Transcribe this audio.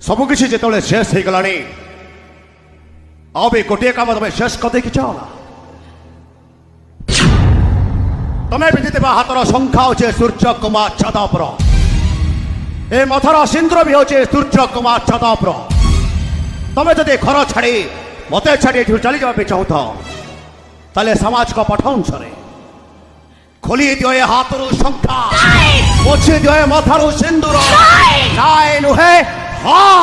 सबकिछि जेतबेले शेष हो गलानी आबे गोटे काम तमे शेष कर देखि चाओ ना तमे पिंधिथिबा हातर संख्या होचे सूर्य कुमार छदापर ए मथर सिंदूर भी होचे सूर्य कुमार छदापर तमे जदि घर छाड़ी मते छाड़ी एठु चली जाबे चाहत ताले समाज को पठाउन छरे खोली दियो ए हातरु संख्या पोछि दियो ए मथरु सिंदूर जाय नुहे हां